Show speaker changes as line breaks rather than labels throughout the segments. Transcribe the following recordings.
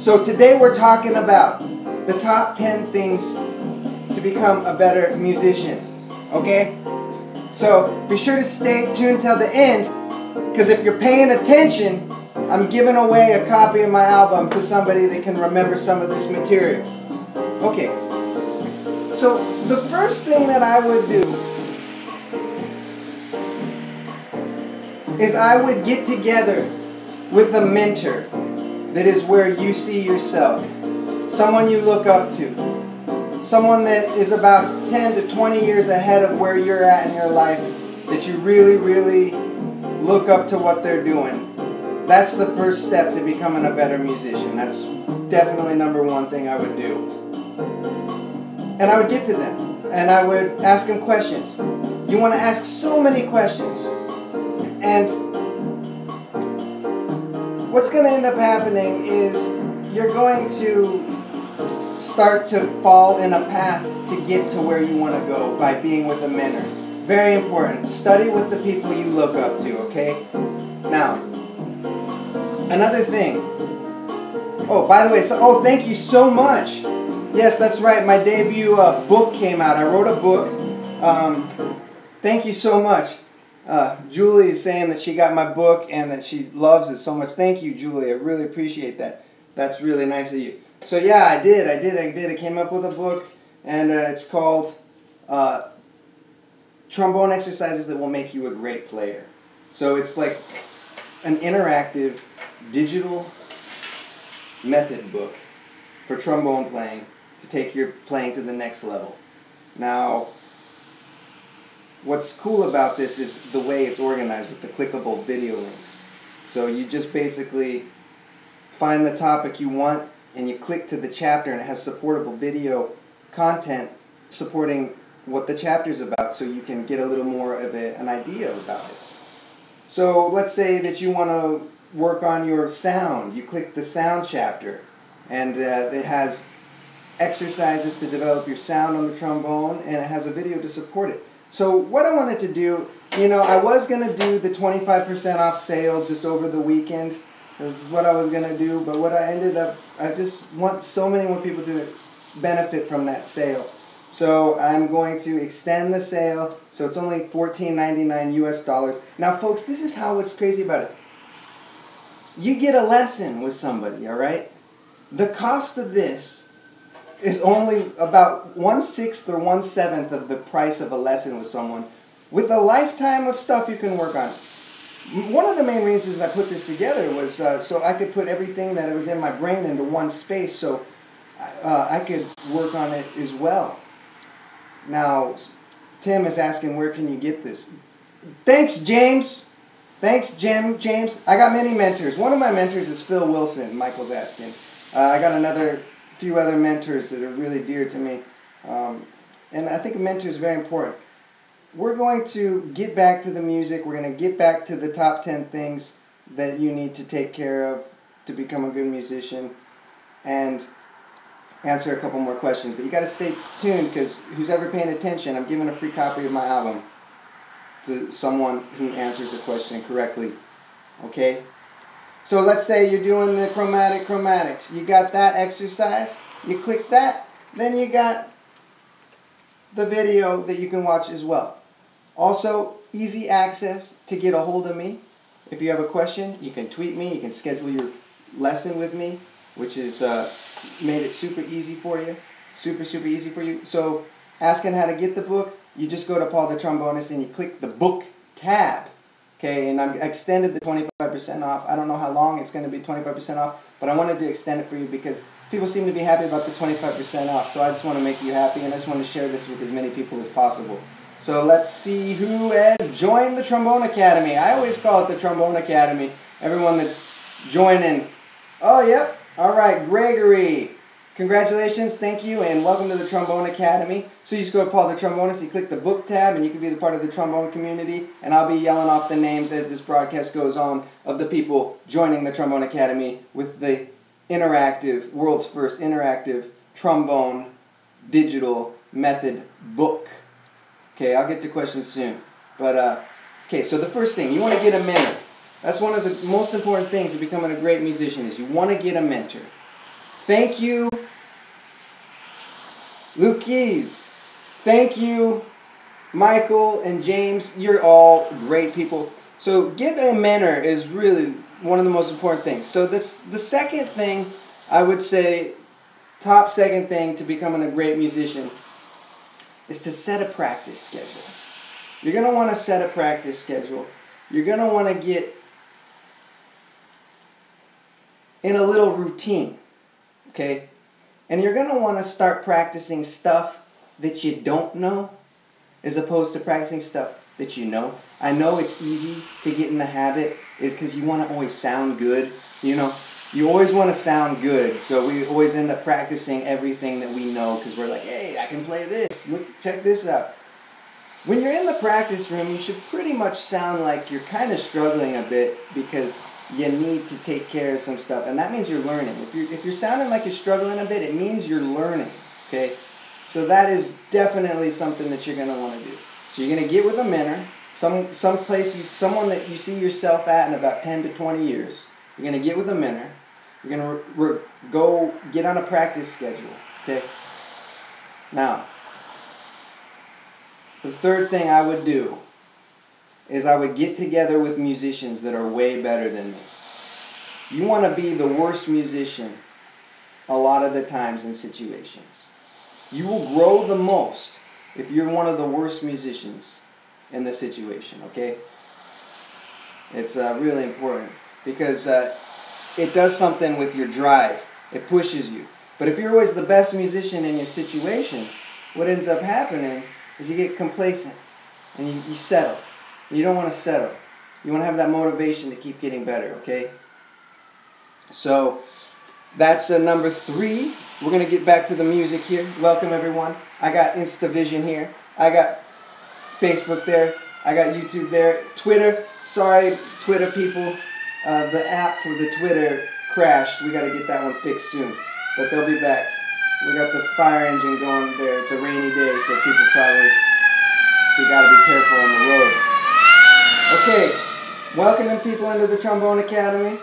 So today we're talking about the top 10 things to become a better musician, okay? So be sure to stay tuned till the end, because if you're paying attention, I'm giving away a copy of my album to somebody that can remember some of this material. Okay, so the first thing that I would do is I would get together with a mentor that is where you see yourself, someone you look up to, someone that is about 10 to 20 years ahead of where you're at in your life, that you really, really look up to what they're doing. That's the first step to becoming a better musician. That's definitely number one thing I would do. And I would get to them, and I would ask them questions. You want to ask so many questions. And what's going to end up happening is you're going to start to fall in a path to get to where you want to go by being with a mentor. Very important. Study with the people you look up to, okay? Now, another thing. Oh, by the way, thank you so much. Yes, that's right. My debut book came out. I wrote a book. Thank you so much. Julie is saying that she got my book and that she loves it so much. Thank you, Julie. I really appreciate that. That's really nice of you. So yeah, I did. I came up with a book, and it's called Trombone Exercises That Will Make You a Great Player. So it's like an interactive digital method book for trombone playing to take your playing to the next level. Now, what's cool about this is the way it's organized with the clickable video links. So you just basically find the topic you want and you click to the chapter, and it has supportable video content supporting what the chapter's about, so you can get a little more of an idea about it. So let's say that you want to work on your sound. You click the sound chapter, and it has exercises to develop your sound on the trombone, and it has a video to support it. So what I wanted to do, I was going to do the 25% off sale just over the weekend. This is what I was going to do, but what I ended up, I just want so many more people to benefit from that sale. So I'm going to extend the sale, so it's only $14.99 US. Now folks, this is what's crazy about it. You get a lesson with somebody, all right? The cost of this is only about 1/6 or 1/7 of the price of a lesson with someone, with a lifetime of stuff you can work on. One of the main reasons I put this together was so I could put everything that was in my brain into one space, so I could work on it as well. Now, Tim is asking, where can you get this? Thanks, James. Thanks, James. I got many mentors. One of my mentors is Phil Wilson, Michael's asking. I got another few other mentors that are really dear to me. And I think a mentor is very important. We're going to get back to the music. We're going to get back to the top 10 things that you need to take care of to become a good musician, and answer a couple more questions. But you got to stay tuned, because who's ever paying attention, I'm giving a free copy of my album to someone who answers a question correctly. Okay? So let's say you're doing the chromatics. You got that exercise. You click that. Then you got the video that you can watch as well. Also, easy access to get a hold of me. If you have a question, you can tweet me. You can schedule your lesson with me, which is made it super easy for you. Super easy for you. So asking how to get the book, you just go to Paul the Trombonist and you click the book tab. Okay, and I've extended the 25% off. I don't know how long it's going to be 25% off, but I wanted to extend it for you because people seem to be happy about the 25% off. So I just want to make you happy, and I just want to share this with as many people as possible. So let's see who has joined the Trombone Academy. I always call it the Trombone Academy. Everyone that's joining. Oh, yep. All right, Gregory. Congratulations, thank you, and welcome to the Trombone Academy. So you just go to Paul the Trombonist, you click the book tab, and you can be the part of the trombone community, and I'll be yelling off the names as this broadcast goes on of the people joining the Trombone Academy with the interactive, world's first interactive trombone digital method book. Okay, I'll get to questions soon. But, okay, so the first thing, you want to get a mentor. That's one of the most important things of becoming a great musician is you want to get a mentor. Thank you, Luke Keys. Thank you, Michael and James. You're all great people. So getting a mentor is really one of the most important things. So the second thing, I would say, top second thing to becoming a great musician is to set a practice schedule. You're going to want to set a practice schedule. You're going to want to get in a little routine. Okay? And you're going to want to start practicing stuff that you don't know as opposed to practicing stuff that you know. I know it's easy to get in the habit is because you want to always sound good. You know, you always want to sound good. So we always end up practicing everything that we know because we're like, hey, I can play this. Look, check this out. When you're in the practice room, you should pretty much sound like you're kind of struggling a bit because you need to take care of some stuff, and that means you're learning. If you're sounding like you're struggling a bit, it means you're learning. Okay, so that is definitely something that you're going to want to do. So you're going to get with a mentor, someone that you see yourself at in about 10 to 20 years. You're going to get with a mentor. You're going to go get on a practice schedule. Okay. Now, the third thing I would do is I would get together with musicians that are way better than me. You want to be the worst musician a lot of the times in situations. You will grow the most if you're one of the worst musicians in the situation, okay? It's really important because it does something with your drive. It pushes you. But if you're always the best musician in your situations, what ends up happening is you get complacent and you settle. You don't want to settle. You want to have that motivation to keep getting better, okay? So that's number 3. We're going to get back to the music here. Welcome, everyone. I got InstaVision here. I got Facebook there. I got YouTube there. Twitter. Sorry, Twitter people. The app for the Twitter crashed. We got to get that one fixed soon. But they'll be back. We got the fire engine going there. It's a rainy day, so people probably, we got to be careful on the road. Okay, welcoming people into the Trombone Academy.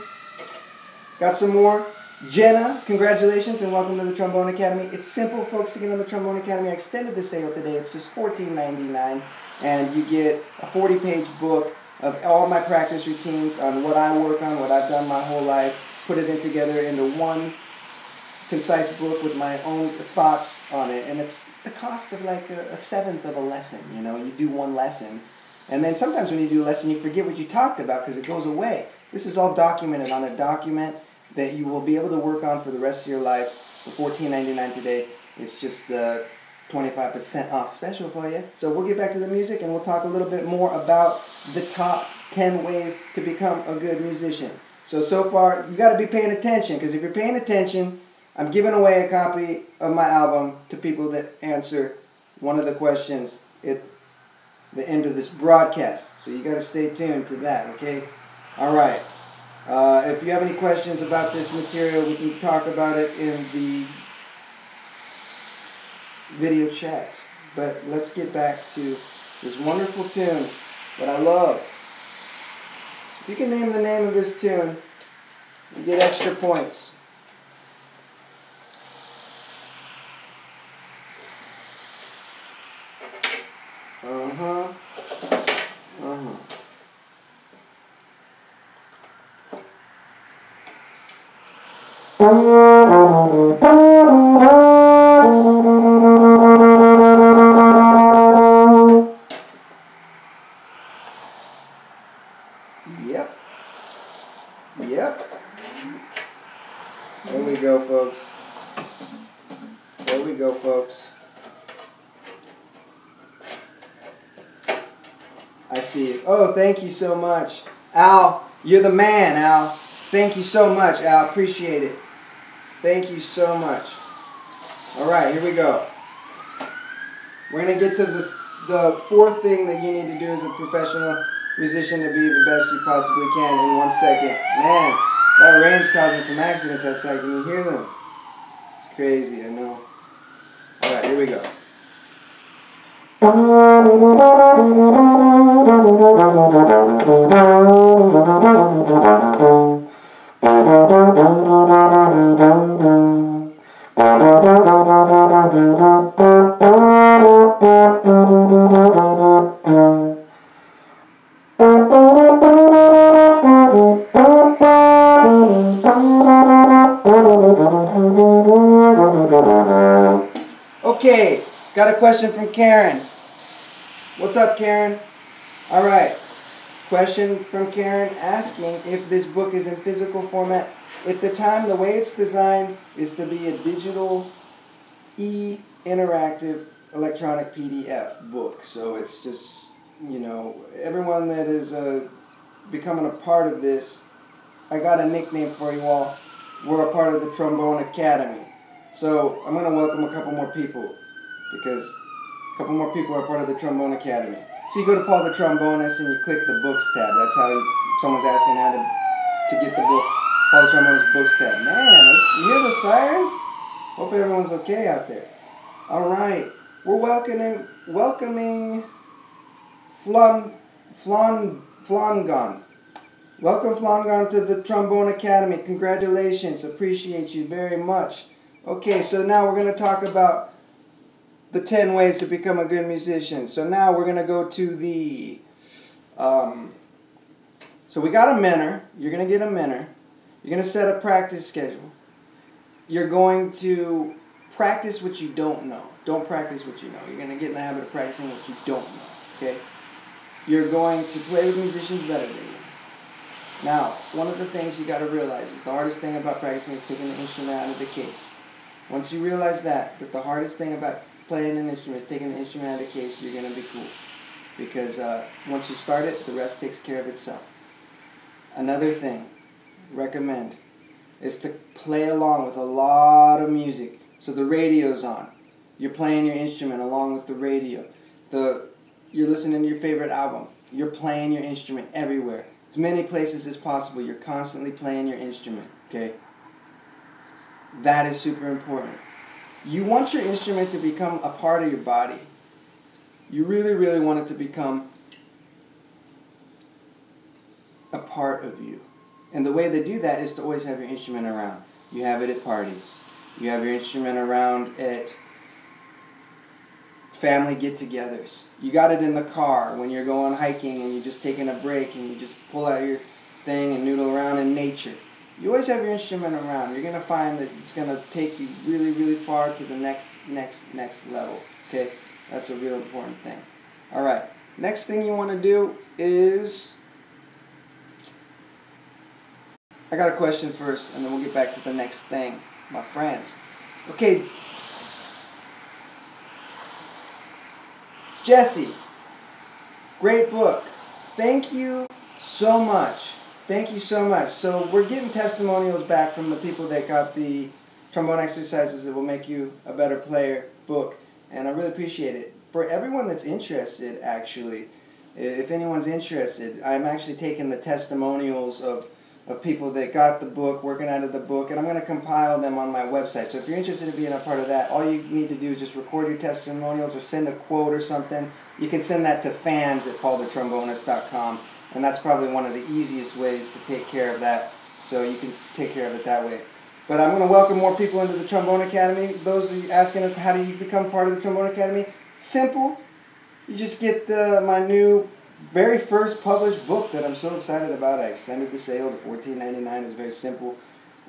Got some more. Jenna, congratulations and welcome to the Trombone Academy. It's simple, folks, to get in the Trombone Academy. I extended the sale today. It's just $14.99, and you get a 40-page book of all my practice routines on what I work on, what I've done my whole life, put it in together into one concise book with my own thoughts on it, and it's the cost of like a seventh of a lesson. You know, you do one lesson. And then sometimes when you do a lesson, you forget what you talked about because it goes away. This is all documented on a document that you will be able to work on for the rest of your life for $14.99 today. It's just the 25% off special for you. So we'll get back to the music and we'll talk a little bit more about the top 10 ways to become a good musician. So far, you got to be paying attention because if you're paying attention, I'm giving away a copy of my album to people that answer one of the questions at the end of this broadcast. So you got to stay tuned to that, okay? All right. If you have any questions about this material, we can talk about it in the video chat. But let's get back to this wonderful tune that I love. If you can name the name of this tune, you get extra points. Uh-huh. Uh-huh. folks. I see it. Oh, thank you so much. Al, you're the man, Al. Thank you so much, Al. Appreciate it. Thank you so much. All right, here we go. We're going to get to the fourth thing that you need to do as a professional musician to be the best you possibly can in 1 second. Man, that rain's causing some accidents outside. Can you hear them? It's crazy, I know. All right, here we go. Okay, got a question from Karen. What's up, Karen? All right. Question from Karen asking if this book is in physical format. At the time, the way it's designed is to be a digital, interactive, electronic PDF book. So it's just, you know, everyone that is becoming a part of this, I got a nickname for you all. We're a part of the Trombone Academy. So I'm going to welcome a couple more people because a couple more people are part of the Trombone Academy. So you go to Paul the Trombonist and you click the Books tab. That's how someone's asking how to get the book. Paul the Trombonist Books tab. Man, you hear the sirens? Hope everyone's okay out there. All right. We're welcoming Flongon. Welcome, Flongon, to the Trombone Academy. Congratulations. Appreciate you very much. Okay, so now we're going to talk about the 10 ways to become a good musician. So now we're going to go to the... so we got a mentor. You're going to get a mentor. You're going to set a practice schedule. You're going to practice what you don't know. Don't practice what you know. You're going to get in the habit of practicing what you don't know. Okay? You're going to play with musicians better than you. Now, one of the things you got to realize is the hardest thing about practicing is taking the instrument out of the case. Once you realize that the hardest thing about playing an instrument is taking the instrument out of the case, you're going to be cool. Because once you start it, the rest takes care of itself. Another thing, recommend, is to play along with a lot of music. So the radio's on. You're playing your instrument along with the radio. You're listening to your favorite album. You're playing your instrument everywhere. As many places as possible, you're constantly playing your instrument, okay? That is super important. You want your instrument to become a part of your body. You really, really want it to become a part of you. And the way they do that is to always have your instrument around. You have it at parties. You have your instrument around at family get-togethers. You got it in the car when you're going hiking and you're just taking a break and you just pull out your thing and noodle around in nature. You always have your instrument around. You're going to find that it's going to take you really, really far to the next level. Okay? That's a real important thing. All right. Next thing you want to do is... I got a question first, and then we'll get back to the next thing, my friends. Okay. Jesse, great book. Thank you so much. Thank you so much. So we're getting testimonials back from the people that got the Trombone Exercises That Will Make You a Better Player book, and I really appreciate it. For everyone that's interested, actually, if anyone's interested, I'm actually taking the testimonials of people that got the book, working out of the book, and I'm going to compile them on my website. So if you're interested in being a part of that, all you need to do is just record your testimonials or send a quote or something. You can send that to fans@paulthetrombonist.com, and that's probably one of the easiest ways to take care of that, so you can take care of it that way. But I'm going to welcome more people into the Trombone Academy. Those of you asking how do you become part of the Trombone Academy, simple. You just get my new very first published book that I'm so excited about. I extended the sale to $14.99. It's very simple.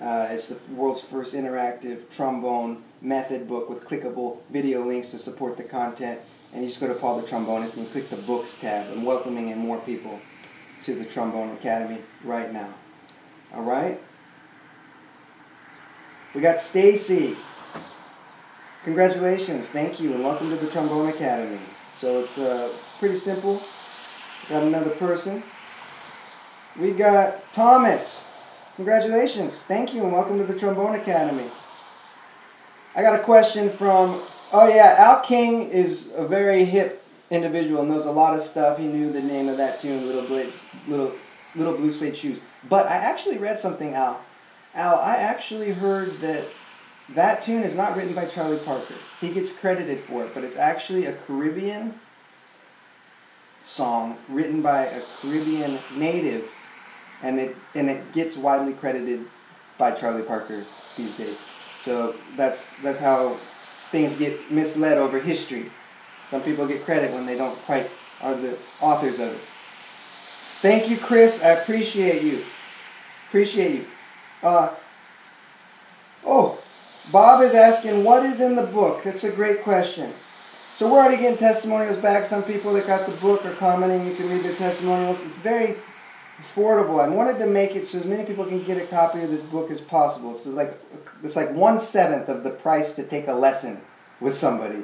It's the world's first interactive trombone method book with clickable video links to support the content. And you just go to Paul the Trombonist and you click the Books tab. I'm welcoming in more people to the Trombone Academy right now. All right? We got Stacy. Congratulations, thank you, and welcome to the Trombone Academy. So it's pretty simple. Got another person. We got Thomas. Congratulations, thank you, and welcome to the Trombone Academy. I got a question from, oh yeah, Al King is a very hip individual, knows a lot of stuff. He knew the name of that tune, Little Blue Suede Shoes. But I actually read something, Al. Al, I actually heard that tune is not written by Charlie Parker. He gets credited for it, but it's actually a Caribbean song written by a Caribbean native, and it gets widely credited by Charlie Parker these days. So that's how things get misled over history. Some people get credit when they don't quite are the authors of it. Thank you, Chris. I appreciate you. Bob is asking, what is in the book? It's a great question. So we're already getting testimonials back. Some people that got the book are commenting. You can read their testimonials. It's very affordable. I wanted to make it so as many people can get a copy of this book as possible. It's like 1/7 of the price to take a lesson with somebody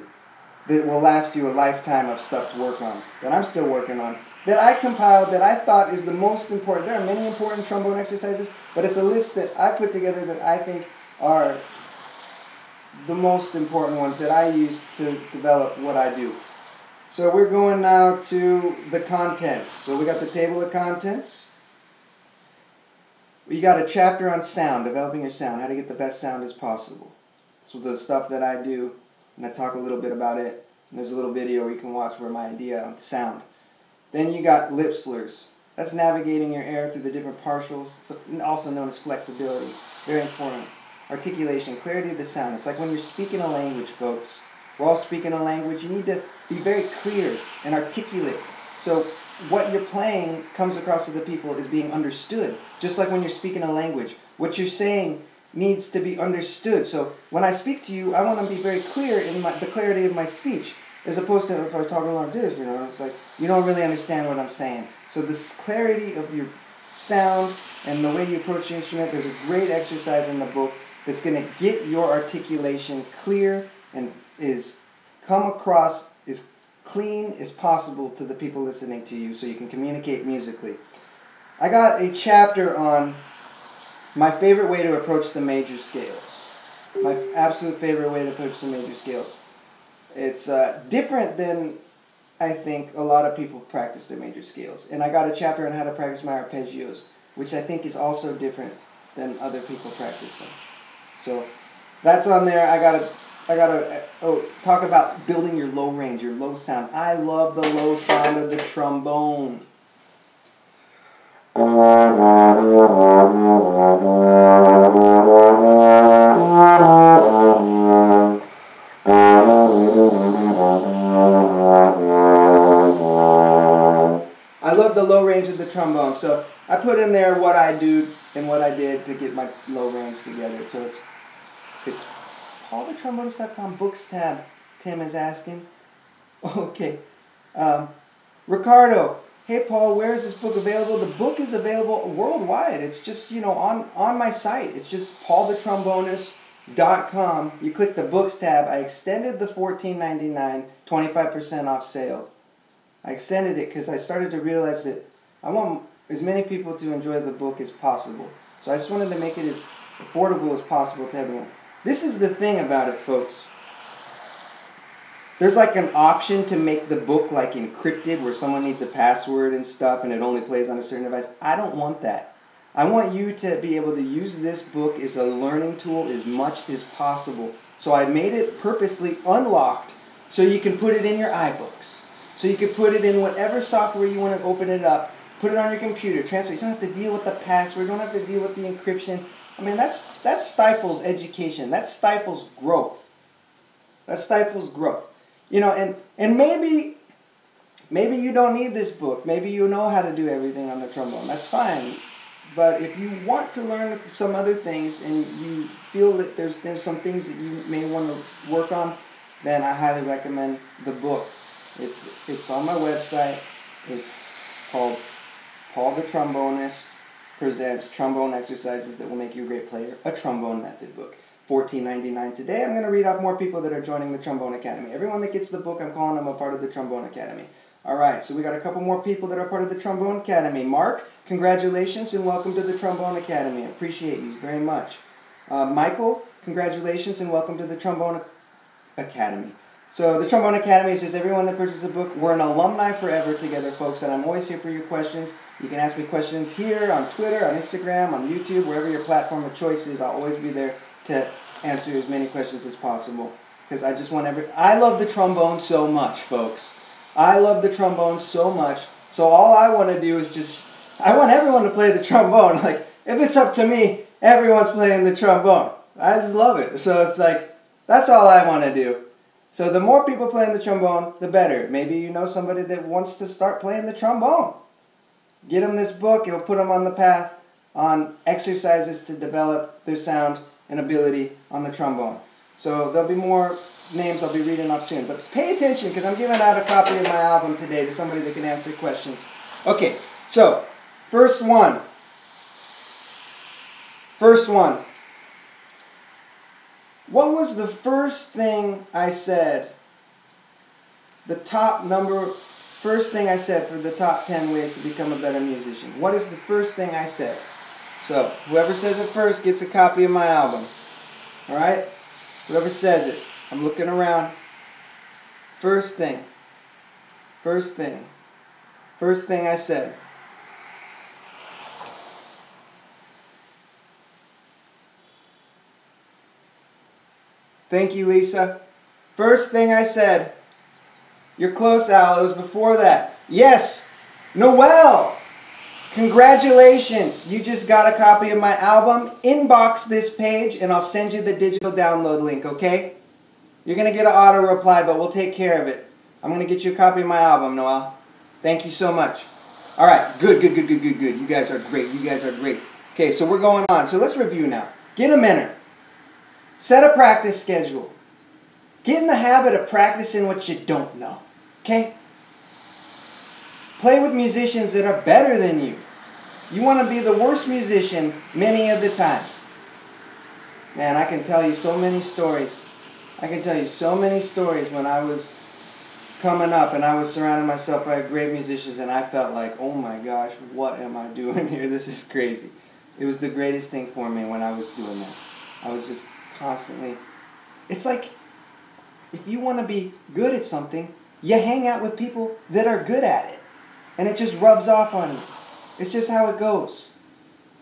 that will last you a lifetime of stuff to work on, that I'm still working on, that I compiled, that I thought is the most important. There are many important trombone exercises, but it's a list that I put together that I think are the most important ones that I use to develop what I do. So we're going now to the contents. So we got the table of contents. We got a chapter on sound, developing your sound, how to get the best sound as possible. So the stuff that I do, and I talk a little bit about it. And there's a little video where you can watch where my idea on sound. Then you got lip slurs. That's navigating your air through the different partials. It's also known as flexibility. Very important. Articulation, clarity of the sound. It's like when you're speaking a language, folks. We're all speaking a language. You need to be very clear and articulate. So what you're playing comes across to the people is being understood. Just like when you're speaking a language. What you're saying needs to be understood. So when I speak to you, I want to be very clear in the clarity of my speech. As opposed to if I was talking like this, it's like you don't really understand what I'm saying. So this clarity of your sound and the way you approach the instrument, there's a great exercise in the book that's going to get your articulation clear and come across as clean as possible to the people listening to you so you can communicate musically. I got a chapter on my favorite way to approach the major scales. My absolute favorite way to approach the major scales. It's different than I think a lot of people practice their major scales. And I got a chapter on how to practice my arpeggios, which I think is also different than other people practice them. So that's on there. I gotta talk about building your low range, your low sound. I love the low sound of the trombone. I love the low range of the trombone. So I put in there what I do and what I did to get my low range together. So it's paulthetrombonist.com books tab. Tim is asking. Okay. Ricardo, hey Paul, where is this book available? The book is available worldwide. It's just, on my site. It's just paulthetrombonist.com. You click the books tab. I extended the $14.99 25% off sale. I extended it because I started to realize that I want as many people to enjoy the book as possible. So I just wanted to make it as affordable as possible to everyone. This is the thing about it, folks. There's like an option to make the book like encrypted where someone needs a password and stuff and it only plays on a certain device. I don't want that. I want you to be able to use this book as a learning tool as much as possible. So I made it purposely unlocked so you can put it in your iBooks. So you can put it in whatever software you want to open it up. Put it on your computer, transfer. You don't have to deal with the password. You don't have to deal with the encryption. I mean, that stifles education. That stifles growth. That stifles growth. And maybe you don't need this book. Maybe you know how to do everything on the trombone. That's fine. But if you want to learn some other things and you feel that there's some things that you may want to work on, then I highly recommend the book. It's on my website. It's called Paul the Trombonist Presents Trombone Exercises That Will Make You a Great Player, a trombone method book. $14.99 today. I'm going to read off more people that are joining the Trombone Academy. Everyone that gets the book, I'm calling them a part of the Trombone Academy. All right, so we got a couple more people that are part of the Trombone Academy. Mark, congratulations and welcome to the Trombone Academy. I appreciate you very much. Michael, congratulations and welcome to the Trombone Academy. So the Trombone Academy is just everyone that purchases a book. We're an alumni forever together, folks, and I'm always here for your questions. You can ask me questions here, on Twitter, on Instagram, on YouTube, wherever your platform of choice is. I'll always be there to answer as many questions as possible. Because I just want I love the trombone so much, folks. I love the trombone so much. So all I want to do is I want everyone to play the trombone. Like, if it's up to me, everyone's playing the trombone. I just love it. So it's like, that's all I want to do. So the more people playing the trombone, the better. Maybe you know somebody that wants to start playing the trombone. Get them this book. It'll put them on the path on exercises to develop their sound and ability on the trombone. So there'll be more names I'll be reading off soon. But pay attention, because I'm giving out a copy of my album today to somebody that can answer questions. Okay, so first one. What was the first thing I said? First thing I said for the top 10 ways to become a better musician. What is the first thing I said? So whoever says it first gets a copy of my album. All right? Whoever says it. I'm looking around. First thing I said. Thank you, Lisa. First thing I said. You're close, Al. It was before that. Yes, Noel. Congratulations. You just got a copy of my album. Inbox this page and I'll send you the digital download link, okay? You're going to get an auto reply, but we'll take care of it. I'm going to get you a copy of my album, Noel. Thank you so much. All right. Good. You guys are great. Okay, so we're going on. So let's review now. Get a mentor. Set a practice schedule. Get in the habit of practicing what you don't know. Okay? Play with musicians that are better than you. You want to be the worst musician many of the times. Man, I can tell you so many stories. When I was coming up and I was surrounding myself by great musicians and I felt like, oh my gosh, what am I doing here? This is crazy. It was the greatest thing for me when I was doing that. I was just constantly... It's like, if you want to be good at something, you hang out with people that are good at it. And it just rubs off on you. It's just how it goes.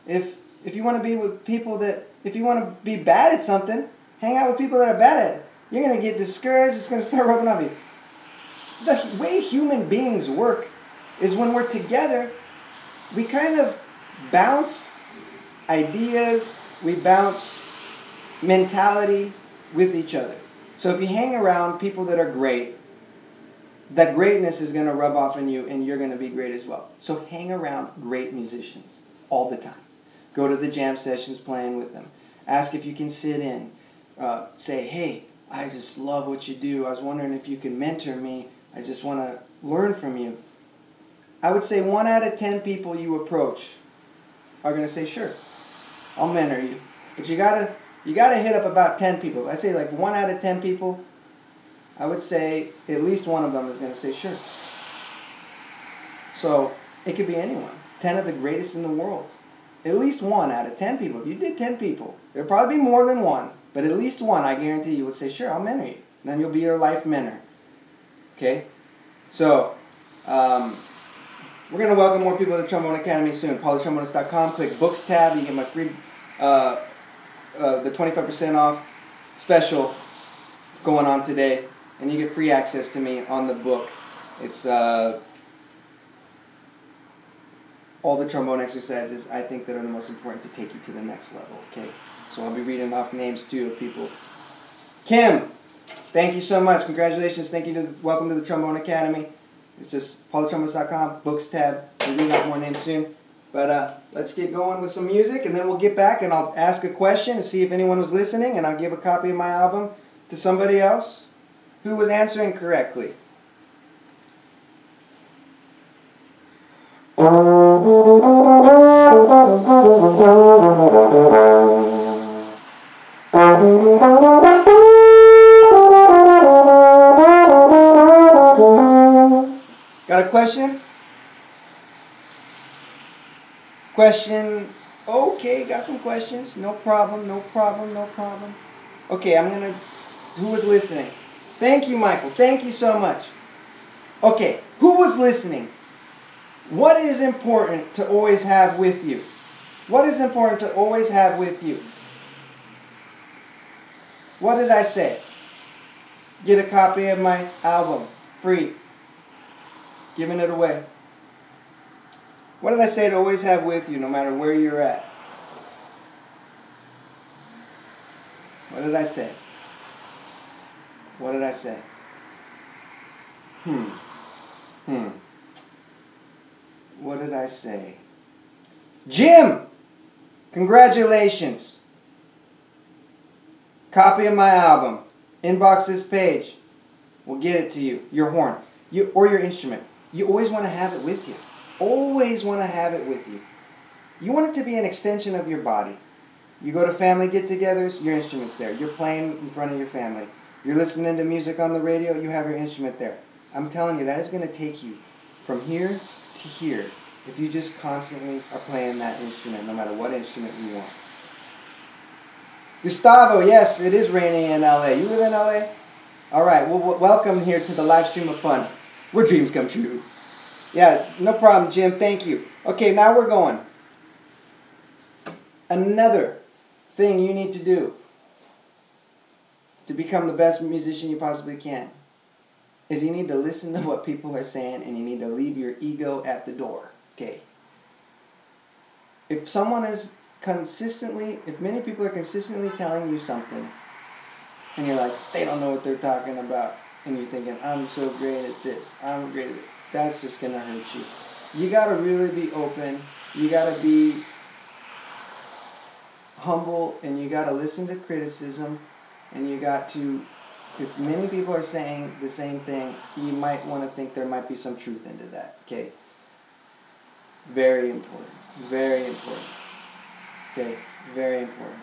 If you want to be with people if you want to be bad at something, hang out with people that are bad at it. You're going to get discouraged. It's going to start rubbing off you. The way human beings work is when we're together, we kind of bounce ideas, we bounce mentality with each other. So if you hang around people that are great, that greatness is going to rub off on you and you're going to be great as well. So hang around great musicians all the time. Go to the jam sessions playing with them. Ask if you can sit in. Say, hey, I just love what you do. I was wondering if you can mentor me. I just want to learn from you. I would say 1 out of 10 people you approach are going to say, sure, I'll mentor you. But you gotta hit up about 10 people. I say like 1 out of 10 people, I would say at least one of them is going to say, sure. So it could be anyone. 10 of the greatest in the world. At least 1 out of 10 people. If you did 10 people, there'll probably be more than one. But at least one, I guarantee you, would say, sure, I'll mentor you. Then you'll be your life mentor. Okay? So, we're going to welcome more people to the Trombone Academy soon. PaulTheTrombonist.com. Click Books tab. You get my free, the 25% off special going on today. And you get free access to me on the book. It's all the trombone exercises I think that are the most important to take you to the next level. Okay? So I'll be reading off names too of people. Kim, thank you so much. Congratulations. Thank you. Welcome to the Trombone Academy. It's just PaulTheTrombonist.com, Books tab. We'll read off more names soon. But let's get going with some music, and then we'll get back and I'll ask a question and see if anyone was listening, and I'll give a copy of my album to somebody else who was answering correctly. Got a question? Question? Okay, got some questions. No problem, no problem, no problem. Okay, who was listening? Thank you, Michael. Thank you so much. Okay, who was listening? What is important to always have with you? What is important to always have with you? What did I say? Get a copy of my album, free. Giving it away. What did I say to always have with you, no matter where you're at? What did I say? What did I say? What did I say? Jim! Congratulations. Copy of my album. Inbox this page. We'll get it to you. Your horn. Or your instrument. You always want to have it with you. Always want to have it with you. You want it to be an extension of your body. You go to family get-togethers, your instrument's there. You're playing in front of your family. You're listening to music on the radio, you have your instrument there. I'm telling you, that is going to take you from here to here if you just constantly are playing that instrument, no matter what instrument you want. Gustavo, yes, it is raining in LA. You live in LA? All right, well, welcome here to the live stream of fun, where dreams come true. Yeah, no problem, Jim. Thank you. Okay, now we're going. Another thing you need to do to become the best musician you possibly can is you need to listen to what people are saying and you need to leave your ego at the door. Okay. If many people are consistently telling you something and you're like, they don't know what they're talking about, and you're thinking, I'm so great at this, I'm great at it, that's just going to hurt you. You got to really be open. You got to be humble, and you got to listen to criticism, and you got to, if many people are saying the same thing, you might want to think there might be some truth into that. Okay? Very important. Very important. Okay? Very important.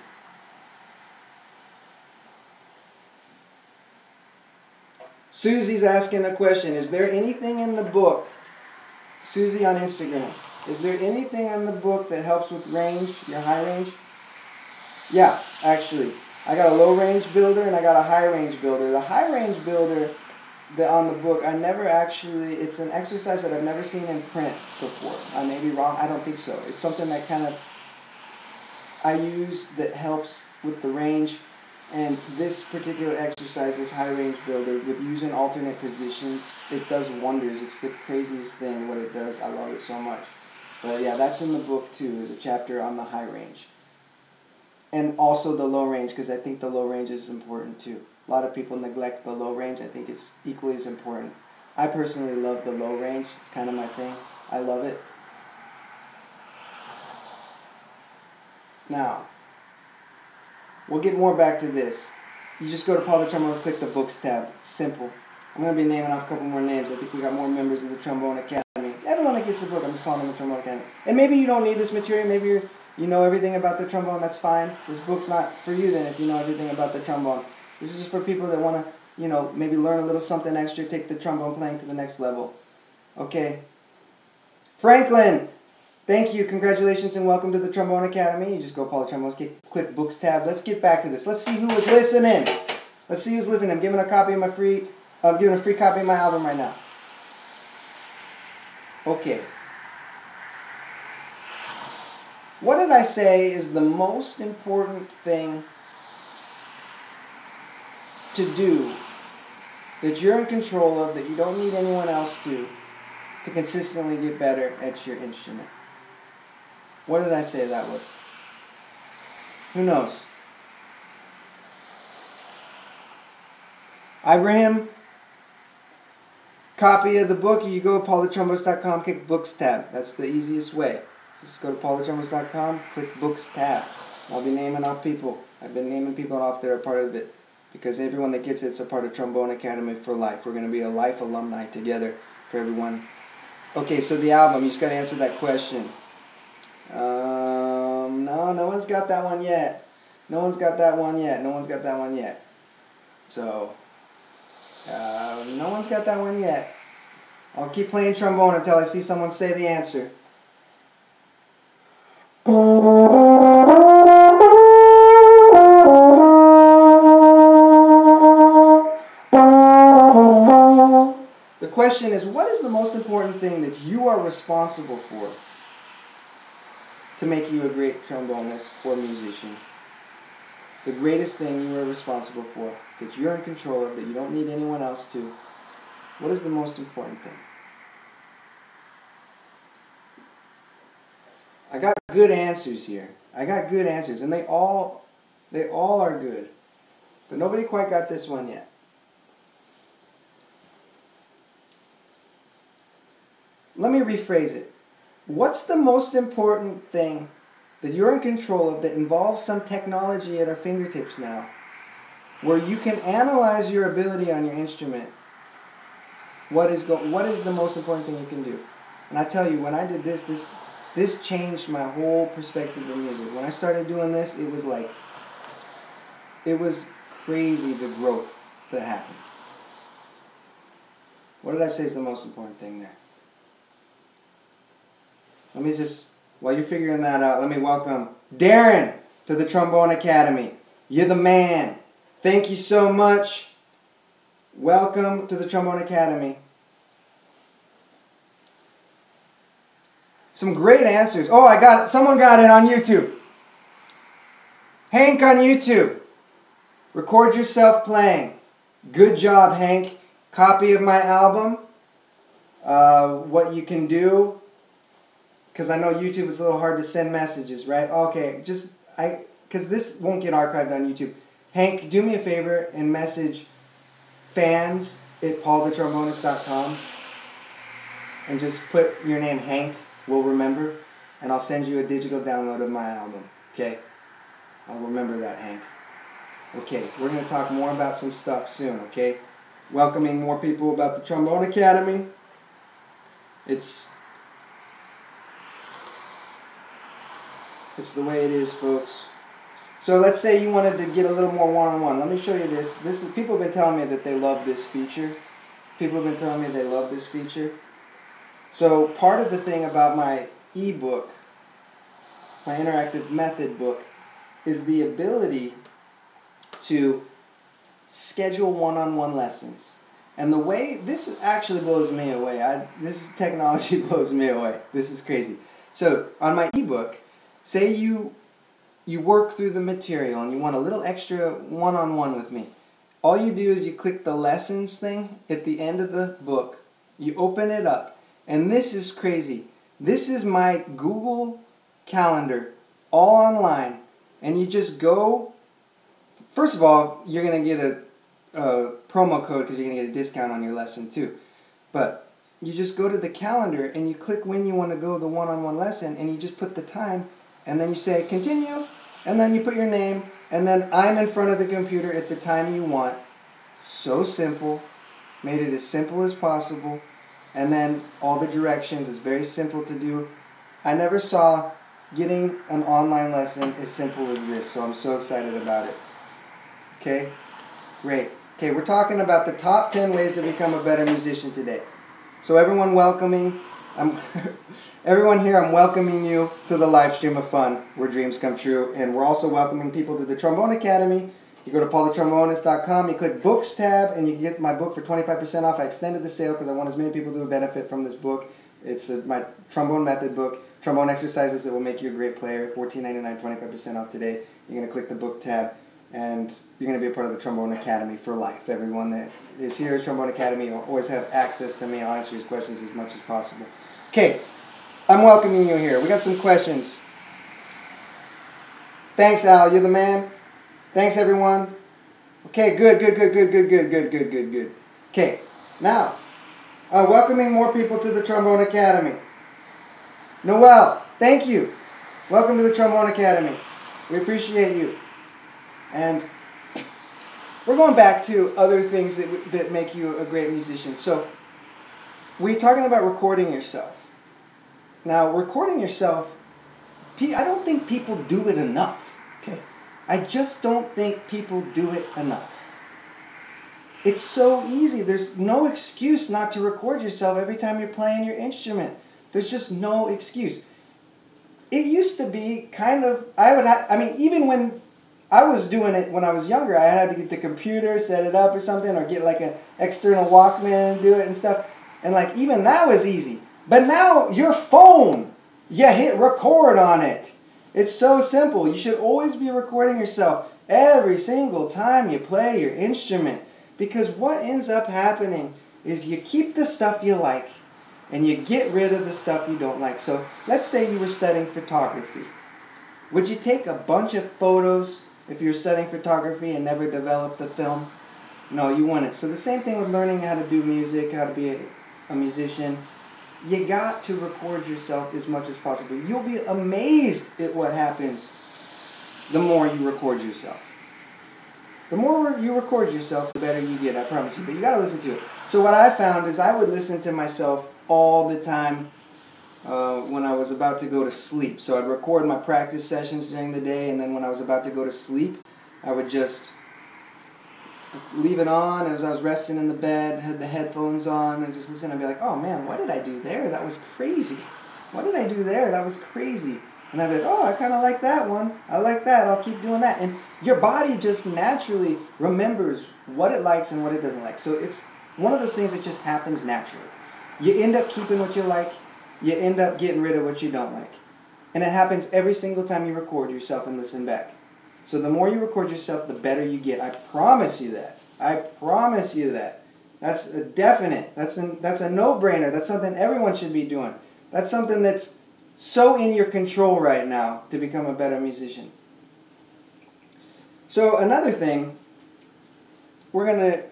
Susie's asking a question. Is there anything in the book, Susie on Instagram, is there anything in the book that helps with range, your high range? Yeah, actually. I got a low range builder and I got a high range builder. The high range builder on the book, it's an exercise that I've never seen in print before. I may be wrong. I don't think so. It's something that I use that helps with the range. And this particular exercise, this high range builder, with using alternate positions, it does wonders. It's the craziest thing what it does. I love it so much. But yeah, that's in the book too. There's a chapter on the high range. And also the low range, because I think the low range is important too. A lot of people neglect the low range. I think it's equally as important. I personally love the low range. It's kind of my thing. I love it. Now, we'll get more back to this. You just go to Paul the Trombonist, click the Books tab. It's simple. I'm going to be naming off a couple more names. I think we got more members of the Trombone Academy. Everyone that gets the book, I'm just calling them the Trombone Academy. And maybe you don't need this material. Maybe you know everything about the trombone. That's fine. This book's not for you then if you know everything about the trombone. This is just for people that want to, maybe learn a little something extra, take the trombone playing to the next level. Okay. Franklin, thank you. Congratulations and welcome to the Trombone Academy. You just go Paul the Trombonist, click Books tab. Let's get back to this. Let's see who was listening. Let's see who's listening. I'm giving a free copy of my album right now. Okay. What did I say is the most important thing to do that you're in control of, that you don't need anyone else to consistently get better at your instrument? What did I say that was? Who knows? Ibrahim, copy of the book, you go to paulthetrombonist.com, click Books tab. That's the easiest way. Just go to paulthetrombonist.com, click Books tab. I'll be naming off people. I've been naming people off that are part of it, because everyone that gets it's a part of Trombone Academy for life. We're going to be a life alumni together for everyone. Okay, so the album, you just got to answer that question. No one's got that one yet. No one's got that one yet. So, no one's got that one yet. I'll keep playing trombone until I see someone say the answer. The question is, what is the most important thing that you are responsible for to make you a great trombonist or musician? The greatest thing you are responsible for, that you're in control of, that you don't need anyone else to. What is the most important thing? I got good answers here. I got good answers, and they all are good. But nobody quite got this one yet. Let me rephrase it. What's the most important thing that you're in control of that involves some technology at our fingertips now, where you can analyze your ability on your instrument? What is the most important thing you can do? And I tell you, when I did this changed my whole perspective of music. When I started doing this, it was crazy, the growth that happened. What did I say is the most important thing there? Let me just, while you're figuring that out, let me welcome Darren to the Trombone Academy. You're the man. Thank you so much. Welcome to the Trombone Academy. Some great answers. Oh, I got it. Someone got it on YouTube. Hank on YouTube. Record yourself playing. Good job, Hank. Copy of my album. What you can do. Because I know YouTube is a little hard to send messages, right? Okay, because this won't get archived on YouTube. Hank, do me a favor and message fans@paulthetrombonist.com and just put your name, Hank. We'll remember, and I'll send you a digital download of my album. Okay? I'll remember that, Hank. Okay, we're going to talk more about some stuff soon, okay? Welcoming more people about the Trombone Academy. It's the way it is, folks. So let's say you wanted to get a little more one-on-one. Let me show you this. People have been telling me that they love this feature. People have been telling me they love this feature. So part of the thing about my ebook, my interactive method book, is the ability to schedule one-on-one lessons. And the way, this actually blows me away. This technology blows me away. This is crazy. So on my ebook, say you work through the material and you want a little extra one-on-one with me. All you do is you click the lessons thing at the end of the book. You open it up. And this is crazy. This is my Google Calendar, all online. And you just go. First of all, you're going to get a promo code because you're going to get a discount on your lesson too. But you just go to the calendar and you click when you want to go the one-on-one lesson, and you just put the time, and then you say continue, and then you put your name, and then I'm in front of the computer at the time you want. So simple. Made it as simple as possible. And then all the directions is very simple to do. I never saw getting an online lesson as simple as this, so I'm so excited about it. Okay? Great. Okay, we're talking about the top 10 ways to become a better musician today. So everyone everyone here, I'm welcoming you to the live stream of fun where dreams come true. And we're also welcoming people to the Trombone Academy. You go to paulthetrombonist.com, you click Books tab, and you can get my book for 25% off. I extended the sale because I want as many people to benefit from this book. It's my trombone method book, trombone exercises that will make you a great player. $14.99, 25% off today. You're going to click the book tab, and you're going to be a part of the Trombone Academy for life. Everyone that is here at Trombone Academy will always have access to me. I'll answer his questions as much as possible. Okay, I'm welcoming you here. We got some questions. Thanks, Al. You're the man. Thanks, everyone. Okay, good. Okay, now, welcoming more people to the Trombone Academy. Noel, thank you. Welcome to the Trombone Academy. We appreciate you. And we're going back to other things that make you a great musician. So, we're talking about recording yourself. Now, recording yourself, I don't think people do it enough. Okay, I just don't think people do it enough. It's so easy. There's no excuse not to record yourself every time you're playing your instrument. There's just no excuse. It used to be kind of, even when I was doing it when I was younger, I had to get the computer, set it up or something, or get like an external Walkman and do it and stuff. And like even that was easy. But now your phone, you hit record on it. It's so simple. You should always be recording yourself every single time you play your instrument. Because what ends up happening is you keep the stuff you like and you get rid of the stuff you don't like. So let's say you were studying photography. Would you take a bunch of photos if you're studying photography and never develop the film? No, you wouldn't. So the same thing with learning how to do music, how to be a musician. You got to record yourself as much as possible. You'll be amazed at what happens the more you record yourself. The more you record yourself, the better you get, I promise you. But you got to listen to it. So what I found is I would listen to myself all the time when I was about to go to sleep. So I'd record my practice sessions during the day, and then when I was about to go to sleep, I would just leave it on as I was resting in the bed, had the headphones on, and just listen. I'd be like, oh man, what did I do there? That was crazy. What did I do there? That was crazy. And I'd be like, oh, I kind of like that one. I like that. I'll keep doing that. And your body just naturally remembers what it likes and what it doesn't like. So it's one of those things that just happens naturally. You end up keeping what you like. You end up getting rid of what you don't like. And it happens every single time you record yourself and listen back. So the more you record yourself, the better you get. I promise you that. I promise you that. That's a definite. That's a no-brainer. That's something everyone should be doing. That's something that's so in your control right now to become a better musician. So another thing, we're gonna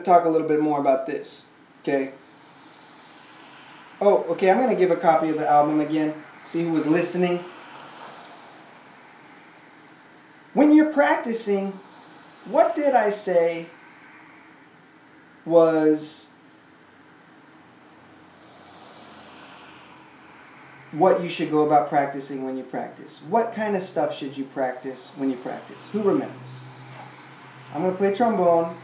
talk a little bit more about this. Okay. Oh, okay. I'm gonna give a copy of the album again. See who was listening. When you're practicing, what did I say was what you should go about practicing when you practice? What kind of stuff should you practice when you practice? Who remembers? I'm going to play trombone.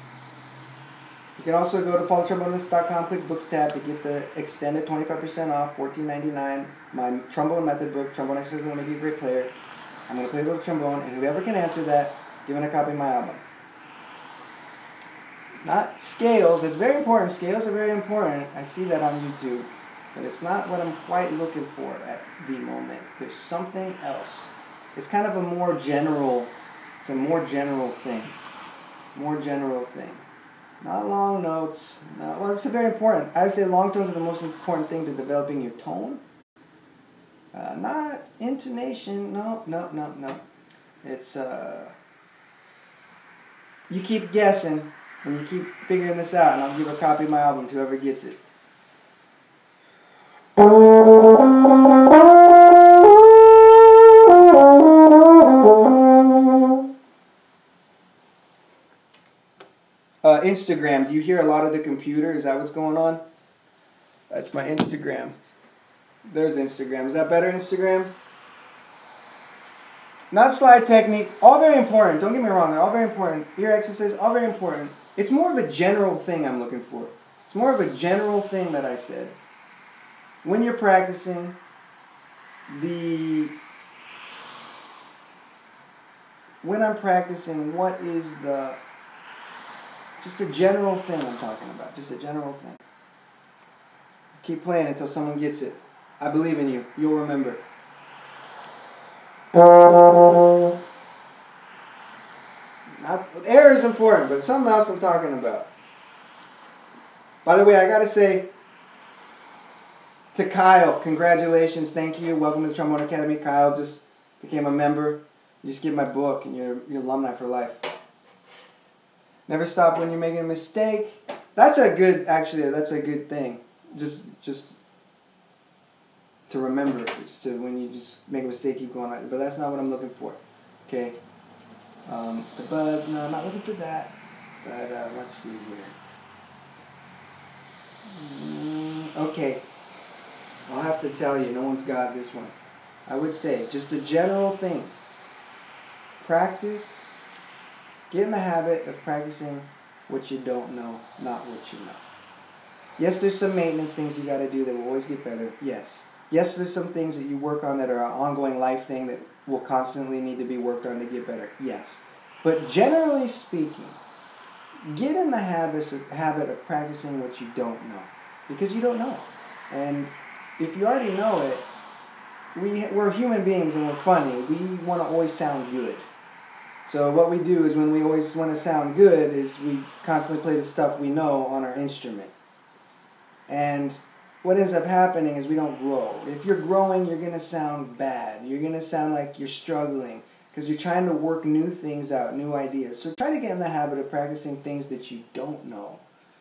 You can also go to paultrombonist.com, click Books tab to get the extended 25% off, $14.99. My trombone method book, Trombone Exercises That Will Make You a Great Player. I'm going to play a little trombone, and whoever can answer that, given a copy of my album. Not scales. It's very important. Scales are very important. I see that on YouTube. But it's not what I'm quite looking for at the moment. There's something else. It's kind of a more general, it's a more general thing. More general thing. Not long notes. No, well, it's very important. I would say long tones are the most important thing to developing your tone. Not intonation. No. It's, you keep guessing, and you keep figuring this out, and I'll give a copy of my album to whoever gets it. Instagram. Do you hear a lot of the computer? Is that what's going on? That's my Instagram. There's Instagram. Is that better, Instagram? Not slide technique. All very important. Don't get me wrong. They're all very important. Ear exercises, all very important. It's more of a general thing I'm looking for. It's more of a general thing that I said. When you're practicing, when I'm practicing, what is just a general thing I'm talking about. Just a general thing. Keep playing until someone gets it. I believe in you. You'll remember. Air is important, but something else I'm talking about. By the way, I gotta say to Kyle, congratulations, thank you, welcome to the Trombone Academy. Kyle just became a member. You just get my book, and you're alumni for life. Never stop when you're making a mistake. That's a good thing. Just to remember, just to when you just make a mistake, keep going on. But that's not what I'm looking for. Okay. The buzz, no, I'm not looking for that. But let's see here. Okay. I'll have to tell you, no one's got this one. I would say, just a general thing. Practice. Get in the habit of practicing what you don't know, not what you know. Yes, there's some maintenance things you got to do that will always get better. Yes. Yes, there's some things that you work on that are an ongoing life thing that will constantly need to be worked on to get better. Yes. But generally speaking, get in the habit of practicing what you don't know. Because you don't know it. And if you already know it, we're human beings and we're funny. We want to always sound good. So what we do is when we always want to sound good is we constantly play the stuff we know on our instrument. And what ends up happening is we don't grow. If you're growing, you're going to sound bad. You're going to sound like you're struggling because you're trying to work new things out, new ideas. So try to get in the habit of practicing things that you don't know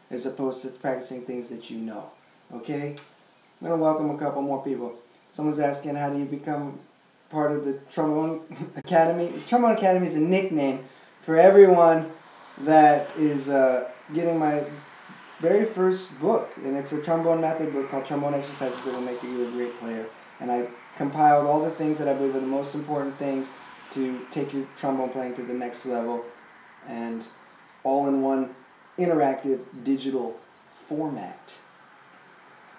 as opposed to practicing things that you know. Okay? I'm going to welcome a couple more people. Someone's asking, how do you become part of the Trombone Academy? The Trombone Academy is a nickname for everyone that is getting my very first book. And it's a trombone method book called Trombone Exercises That Will Make You a Great Player. And I compiled all the things that I believe are the most important things to take your trombone playing to the next level. And all in one interactive digital format.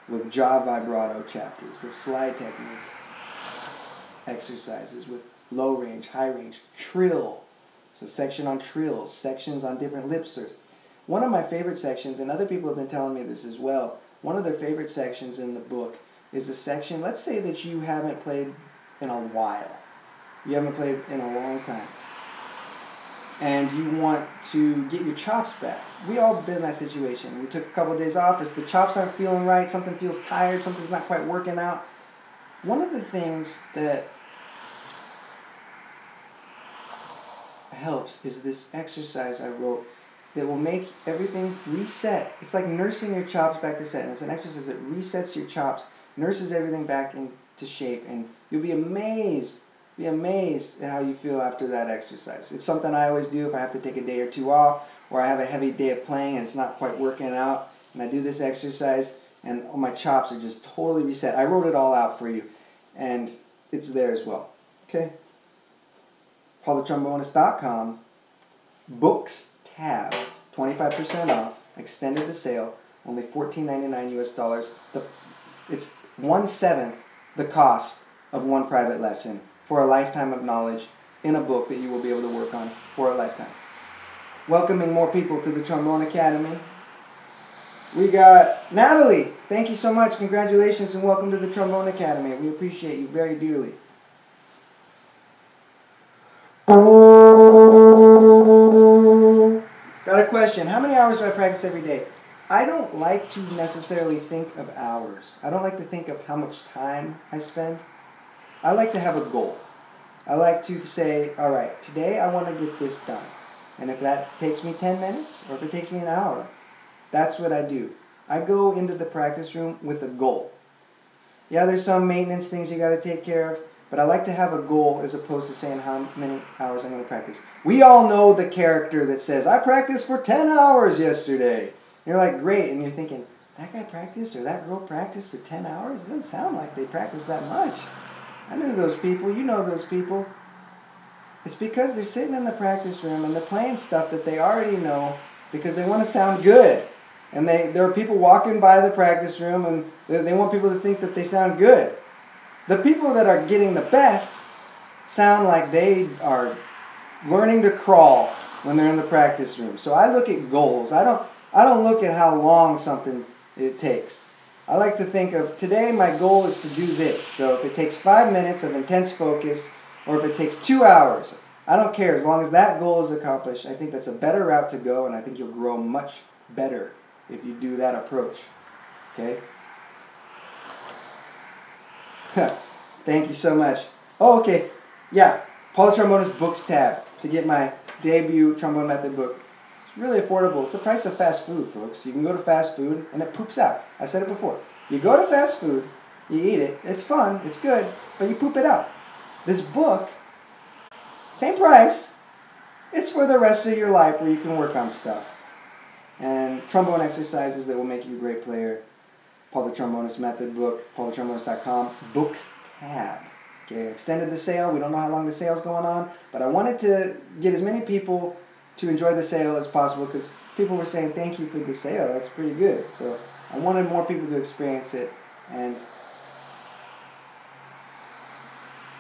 With jaw vibrato chapters, with slide technique exercises, with low range, high range, trill. So section on trills, sections on different lip surds. One of my favorite sections, and other people have been telling me this as well, one of their favorite sections in the book is a section, let's say that you haven't played in a while. You haven't played in a long time. And you want to get your chops back. We all been in that situation. We took a couple of days off. If the chops aren't feeling right, something feels tired, something's not quite working out. One of the things that helps is this exercise I wrote that will make everything reset. It's like nursing your chops back to set. And it's an exercise that resets your chops, nurses everything back into shape, and you'll be amazed. Be amazed at how you feel after that exercise. It's something I always do if I have to take a day or two off, or I have a heavy day of playing and it's not quite working out, and I do this exercise and all my chops are just totally reset. I wrote it all out for you, and it's there as well. Okay? PaulTheTrombonist.com, books tab, 25% off, extended the sale, only $14.99 US. It's 1/7 the cost of one private lesson for a lifetime of knowledge in a book that you will be able to work on for a lifetime. Welcoming more people to the Trombone Academy. We got Natalie. Thank you so much. Congratulations and welcome to the Trombone Academy. We appreciate you very dearly. Got a question. How many hours do I practice every day? I don't like to necessarily think of hours. I don't like to think of how much time I spend. I like to have a goal. I like to say, all right, today I want to get this done. And if that takes me 10 minutes or if it takes me an hour, that's what I do. I go into the practice room with a goal. Yeah, there's some maintenance things you got to take care of, but I like to have a goal as opposed to saying how many hours I'm going to practice. We all know the character that says, I practiced for 10 hours yesterday. And you're like, great. And you're thinking, that guy practiced or that girl practiced for 10 hours? It doesn't sound like they practiced that much. I knew those people. You know those people. It's because they're sitting in the practice room and they're playing stuff that they already know because they want to sound good. And there are people walking by the practice room and they want people to think that they sound good. The people that are getting the best sound like they are learning to crawl when they're in the practice room. So I look at goals. I don't look at how long something it takes. I like to think of, today my goal is to do this. So if it takes 5 minutes of intense focus, or if it takes 2 hours, I don't care. As long as that goal is accomplished, I think that's a better route to go, and I think you'll grow much better if you do that approach. Okay? Thank you so much. Oh, okay. Yeah, Paul the Trombonist Books tab to get my debut trombone method book. It's really affordable. It's the price of fast food, folks. You can go to fast food and it poops out. I said it before. You go to fast food, you eat it, it's fun, it's good, but you poop it out. This book, same price, it's for the rest of your life where you can work on stuff. And trombone exercises that will make you a great player. Paul the Trombonist method book, PaulTheTrombonist.com, books tab. Okay, extended the sale. We don't know how long the sale's going on, but I wanted to get as many people to enjoy the sale as possible because people were saying thank you for the sale. That's pretty good. So I wanted more people to experience it. And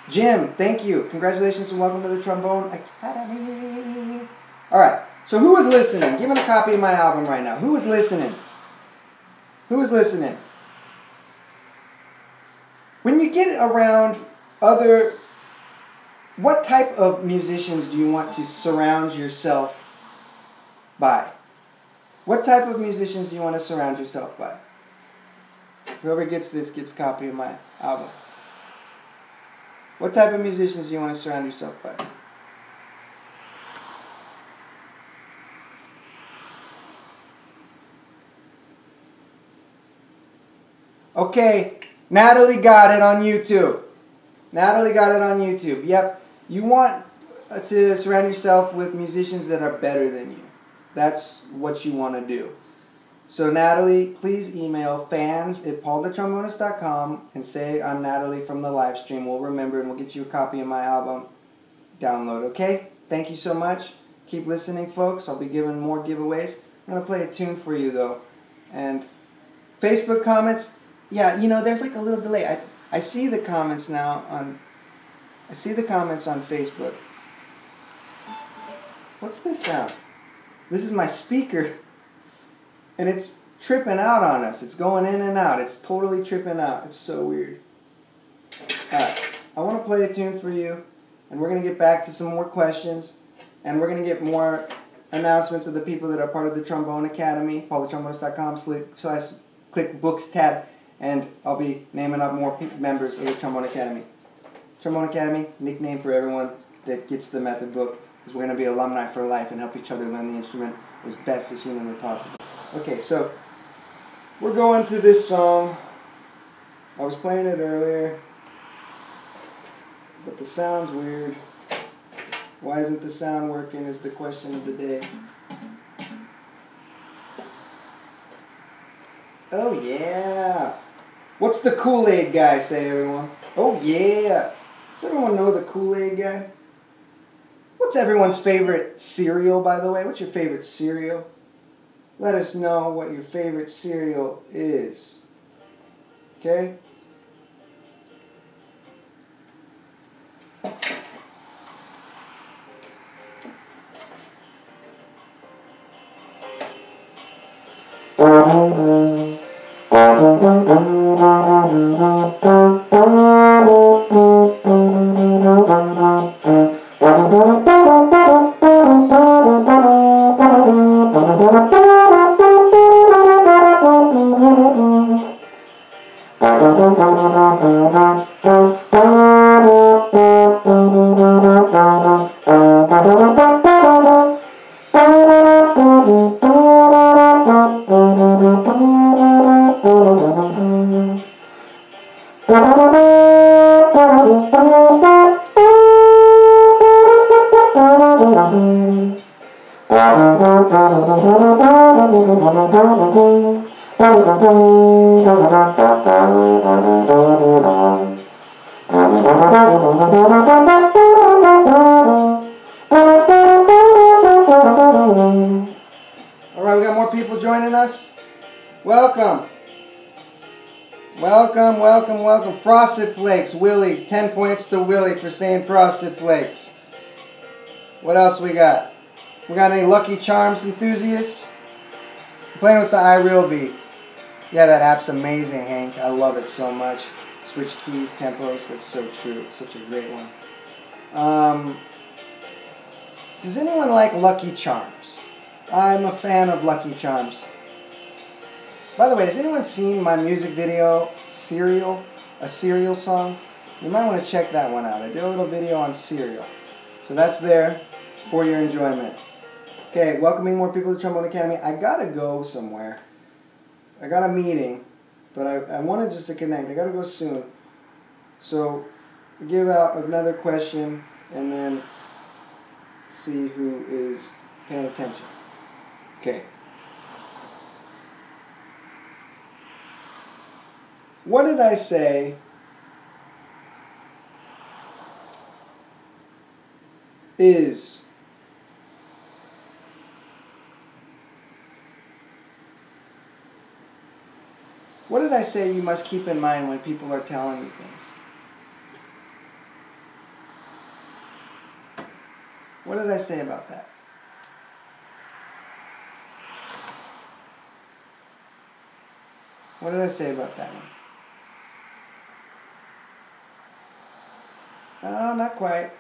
Jim, thank you. Congratulations and welcome to the Trombone Academy. All right. So who is listening? Give me a copy of my album right now. Who is listening? Who is listening? When you get around other, what type of musicians do you want to surround yourself by? What type of musicians do you want to surround yourself by? Whoever gets this gets a copy of my album. What type of musicians do you want to surround yourself by? Okay, Natalie got it on YouTube. Natalie got it on YouTube. Yep, you want to surround yourself with musicians that are better than you. That's what you want to do. So Natalie, please email fans@paulthetrombonist.com and say I'm Natalie from the live stream. We'll remember and we'll get you a copy of my album download, okay? Thank you so much. Keep listening, folks. I'll be giving more giveaways. I'm going to play a tune for you, though. And Facebook comments, yeah, you know, there's like a little delay. I see the comments now on Facebook. What's this sound? This is my speaker. And it's tripping out on us. It's going in and out. It's totally tripping out. It's so weird. Alright, I want to play a tune for you, and we're going to get back to some more questions, and we're going to get more announcements of the people that are part of the Trombone Academy, paulthetrombonist.com/click books tab, and I'll be naming up more members of the Trombone Academy. Trombone Academy, nickname for everyone that gets the method book, because we're going to be alumni for life and help each other learn the instrument as best as humanly possible. Okay, so we're going to this song. I was playing it earlier, but the sound's weird. Why isn't the sound working is the question of the day. Oh yeah! What's the Kool-Aid guy say, everyone? Oh yeah! Does everyone know the Kool-Aid guy? What's everyone's favorite cereal, by the way? What's your favorite cereal? Let us know what your favorite cereal is. Okay? Alright, we got more people joining us. Welcome. Welcome, welcome, welcome. Frosted Flakes, Willie. 10 points to Willie for saying Frosted Flakes. What else we got? We got any Lucky Charms enthusiasts? I'm playing with the iRealB. Yeah, that app's amazing, Hank. I love it so much. Switch keys, tempos. That's so true. It's such a great one. Does anyone like Lucky Charms? I'm a fan of Lucky Charms. By the way, has anyone seen my music video, Cereal? A cereal song? You might want to check that one out. I did a little video on cereal. So that's there for your enjoyment. Okay, welcoming more people to the Trombone Academy. I gotta go somewhere. I got a meeting, but I wanted just to connect. I gotta go soon. So, I'll give out another question and then see who is paying attention. Okay. What did I say is What did I say you must keep in mind when people are telling you things? What did I say about that? What did I say about that one? Oh, not quite.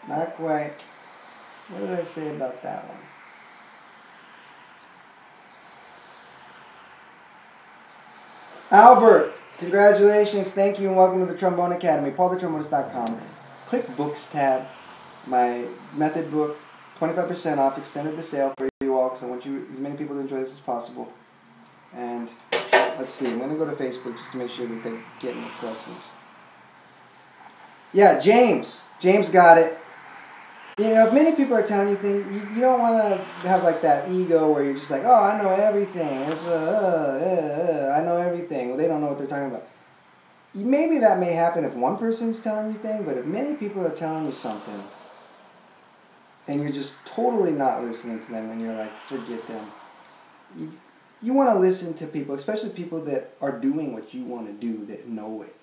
Not quite. What did I say about that one? Albert, congratulations, thank you, and welcome to the Trombone Academy. PaulTheTrombonist.com. Click Books tab. My method book, 25% off, extended the sale for you all because I want you, as many people to enjoy this as possible. And let's see, I'm going to go to Facebook just to make sure that they get any questions. Yeah, James. James got it. You know, if many people are telling you things, you don't want to have like that ego where you're just like, oh, I know everything. It's I know everything. Well, they don't know what they're talking about. Maybe that may happen if one person's telling you things, but if many people are telling you something and you're just totally not listening to them and you're like, forget them. You want to listen to people, especially people that are doing what you want to do, that know it.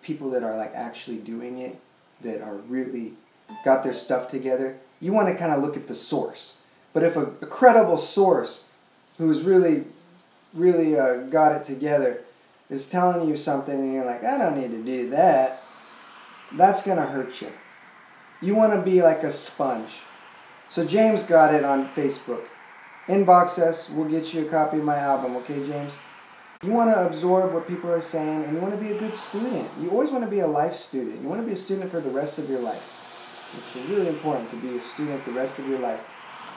People that are like actually doing it, that are really got their stuff together. You want to kind of look at the source. But if a credible source who's really got it together is telling you something and you're like, I don't need to do that, that's going to hurt you. You want to be like a sponge. So James got it on Facebook. Inbox us. We'll get you a copy of my album. Okay, James? You want to absorb what people are saying, and you want to be a good student. You always want to be a life student. You want to be a student for the rest of your life. It's really important to be a student the rest of your life.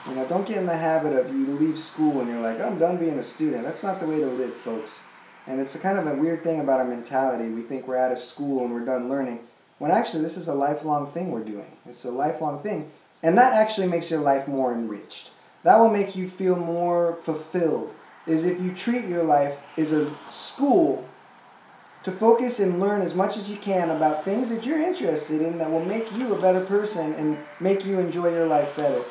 You know, don't get in the habit of you leave school and you're like, I'm done being a student. That's not the way to live, folks. And it's a kind of a weird thing about our mentality. We think we're out of school and we're done learning, when actually this is a lifelong thing we're doing. It's a lifelong thing. And that actually makes your life more enriched. That will make you feel more fulfilled, is if you treat your life as a school to focus and learn as much as you can about things that you're interested in that will make you a better person and make you enjoy your life better.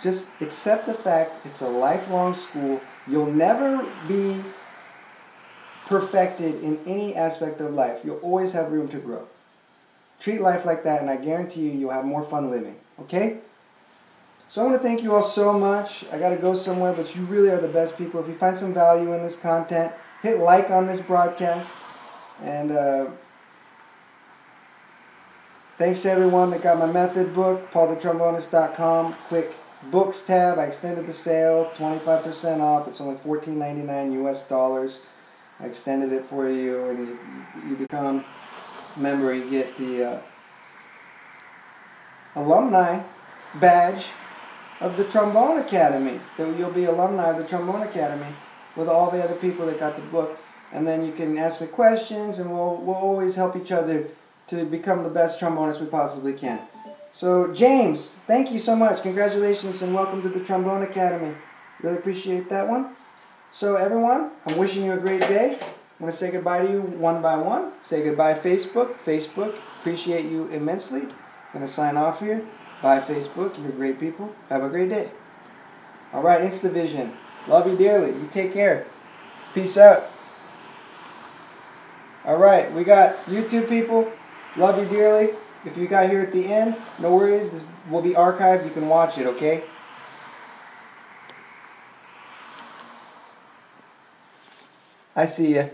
Just accept the fact it's a lifelong school. You'll never be perfected in any aspect of life. You'll always have room to grow. Treat life like that, and I guarantee you'll have more fun living. Okay? So I want to thank you all so much. I got to go somewhere, but you really are the best people. If you find some value in this content, hit like on this broadcast. And thanks to everyone that got my method book, PaulTheTrombonist.com. Click Books tab. I extended the sale, 25% off. It's only $14.99 US dollars. I extended it for you, and you become a member. You get the alumni badge of the Trombone Academy. You'll be alumni of the Trombone Academy with all the other people that got the book. And then you can ask me questions, and we'll always help each other to become the best trombonist we possibly can. So, James, thank you so much. Congratulations and welcome to the Trombone Academy. Really appreciate that one. So, everyone, I'm wishing you a great day. I'm going to say goodbye to you one by one. Say goodbye, Facebook. Facebook, appreciate you immensely. I'm going to sign off here. Bye, Facebook. You're great people. Have a great day. All right, InstaVision. Love you dearly. You take care. Peace out. All right, we got YouTube people. Love you dearly. If you got here at the end, no worries. This will be archived. You can watch it, okay? I see ya.